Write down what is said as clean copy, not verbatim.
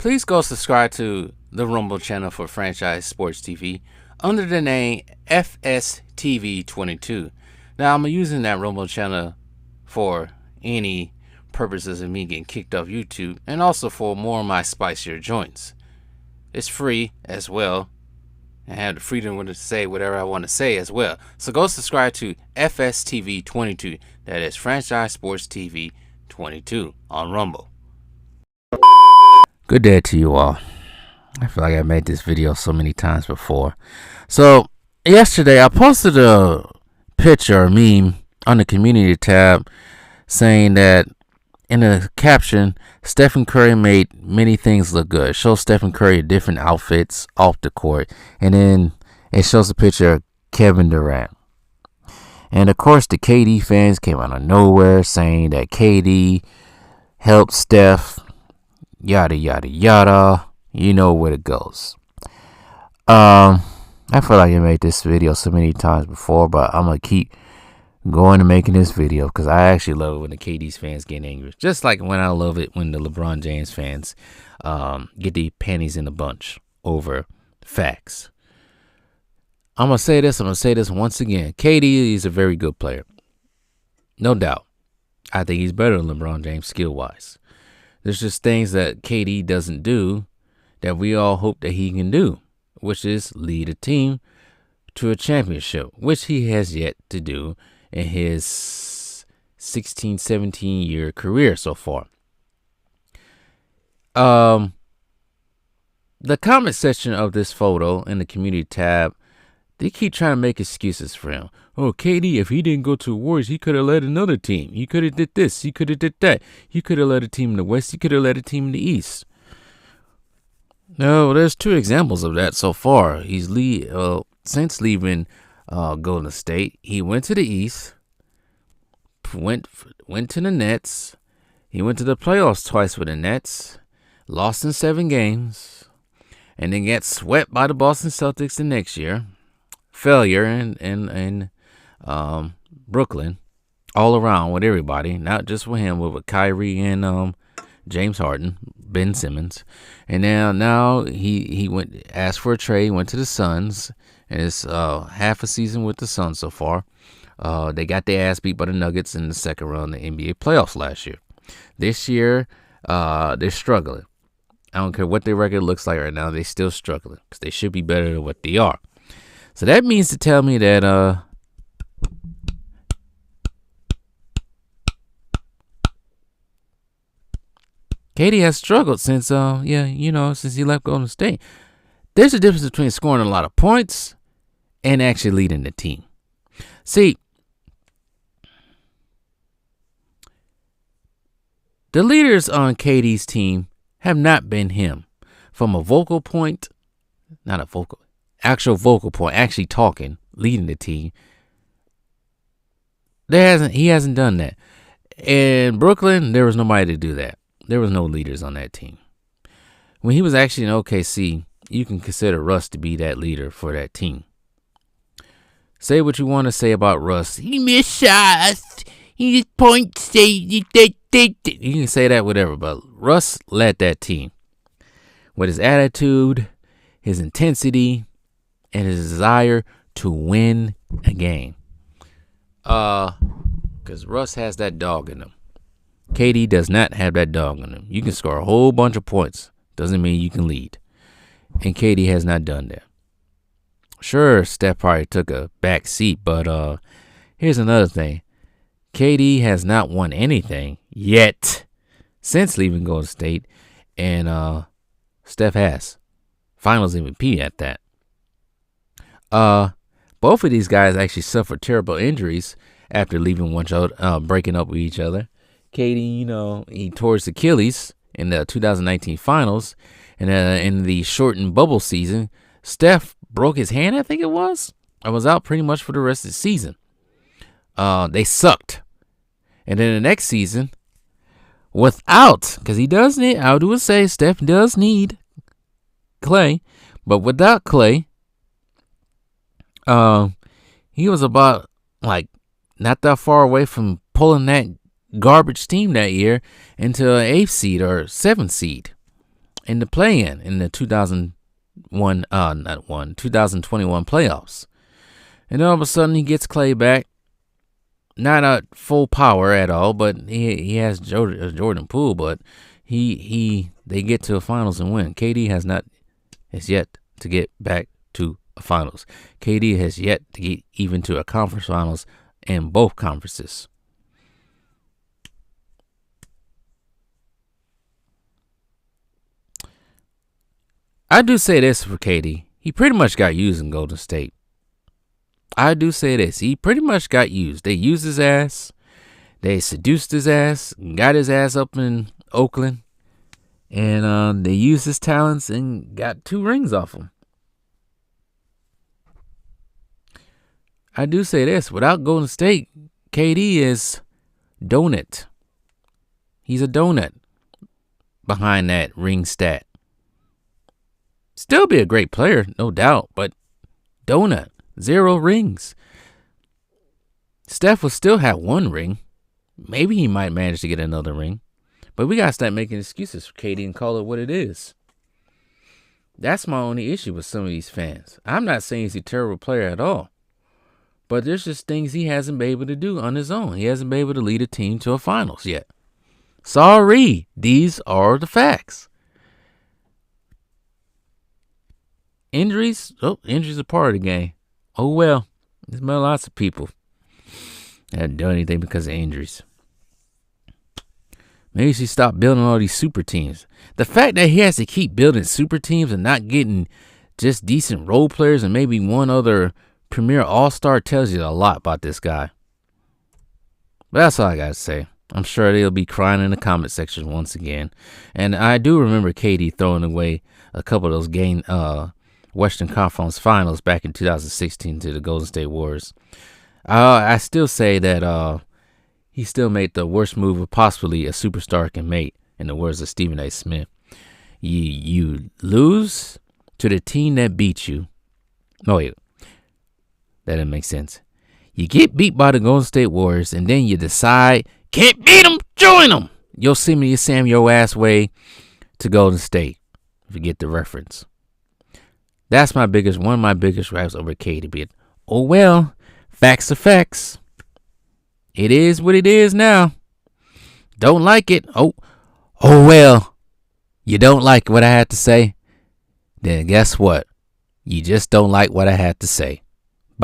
Please go subscribe to the Rumble channel for Franchise Sports TV under the name FSTV22. Now, I'm using that Rumble channel for any purposes of me getting kicked off YouTube and also for more of my spicier joints. It's free as well. I have the freedom to say whatever I want to say as well. So go subscribe to FSTV22. That is Franchise Sports TV 22 on Rumble. Good day to you all. I feel like I made this video so many times before. So yesterday I posted a picture or meme on the community tab saying that in the caption, Stephen Curry made many things look good. It shows Stephen Curry in different outfits off the court. And then it shows a picture of Kevin Durant. And of course the KD fans came out of nowhere saying that KD helped Steph. Yada yada yada. You know where it goes. I feel like I made this video so many times before, but I'm gonna keep going and making this video because I actually love it when the KD's fans get angry. Just like when I love it when the LeBron James fans get the panties in a bunch over facts. I'm gonna say this once again. KD is a very good player. No doubt. I think he's better than LeBron James skill-wise. There's just things that KD doesn't do that we all hope that he can do, which is lead a team to a championship, which he has yet to do in his 16, 17-year career so far. The comment section of this photo in the community tab, they keep trying to make excuses for him. Oh, KD, if he didn't go to the Warriors, he could have led another team. He could have did this. He could have did that. He could have led a team in the West. He could have led a team in the East. No, there's two examples of that so far. Since leaving Golden State, he went to the East, went to the Nets. He went to the playoffs twice with the Nets, lost in 7 games, and then got swept by the Boston Celtics the next year. Failure in Brooklyn, all around with everybody, not just with him, but with Kyrie and James Harden, Ben Simmons, and now he asked for a trade, went to the Suns, and it's half a season with the Suns so far. They got their ass beat by the Nuggets in the second round of the NBA playoffs last year. This year, they're struggling. I don't care what their record looks like right now, they're still struggling because they should be better than what they are. So that means to tell me that KD has struggled since since he left Golden State. There's a difference between scoring a lot of points and actually leading the team. See, the leaders on KD's team have not been him. From a vocal point, actual vocal point, actually talking, leading the team. He hasn't done that. In Brooklyn, there was nobody to do that. There was no leaders on that team. When he was actually in OKC, you can consider Russ to be that leader for that team. Say what you want to say about Russ. He missed shots. He points. You can say that whatever, but Russ led that team with his attitude, his intensity, and his desire to win a game. Because Russ has that dog in him. KD does not have that dog in him. You can score a whole bunch of points. Doesn't mean you can lead. And KD has not done that. Sure, Steph probably took a back seat, but here's another thing. KD has not won anything yet since leaving Golden State, and Steph has. Finals MVP at that. Both of these guys actually suffered terrible injuries after leaving one another, breaking up with each other. KD, he tore his Achilles in the 2019 finals, and in the shortened bubble season, Steph broke his hand, I think it was. I was out pretty much for the rest of the season. They sucked. And then the next season, because he does need, I would say Steph does need Clay, but without Clay, he was about not that far away from pulling that garbage team that year into an 8th seed or 7th seed. in the play-in in the 2021 playoffs. And then all of a sudden he gets Clay back. Not at full power at all, but he has Jordan Poole, but they get to a finals and win. KD has yet to get back to a finals. KD has yet to get even to a conference finals in both conferences. I do say this for KD. He pretty much got used in Golden State. I do say this. He pretty much got used. They used his ass. They seduced his ass. Got his ass up in Oakland. And they used his talents and got 2 rings off him. I do say this. Without Golden State, KD is donut. He's a donut behind that ring stat. Still be a great player, no doubt, but donut. 0 rings. Steph will still have 1 ring. Maybe he might manage to get another ring. But we got to start making excuses for KD and call it what it is. That's my only issue with some of these fans. I'm not saying he's a terrible player at all. But there's just things he hasn't been able to do on his own. He hasn't been able to lead a team to a finals yet. Sorry. These are the facts. Injuries? Oh, injuries are part of the game. Oh, well, there's been lots of people that haven't done anything because of injuries. Maybe he should stop building all these super teams. The fact that he has to keep building super teams and not getting just decent role players and maybe one other premier all-star tells you a lot about this guy. But that's all I got to say. I'm sure they'll be crying in the comment section once again. And I do remember KD throwing away a couple of those Western Conference Finals back in 2016 to the Golden State Warriors. I still say that he still made the worst move possibly a superstar can make, in the words of Stephen A. Smith. You lose to the team that beat you. No, wait. That didn't make sense. You get beat by the Golden State Warriors, and then you decide, can't beat them, join them. Yosemite Sam your ass way to Golden State, if you get the reference. That's one of my biggest gripes over KD. But oh well, facts are facts. It is what it is now. Don't like it. Oh well. You don't like what I had to say? Then guess what? You just don't like what I had to say.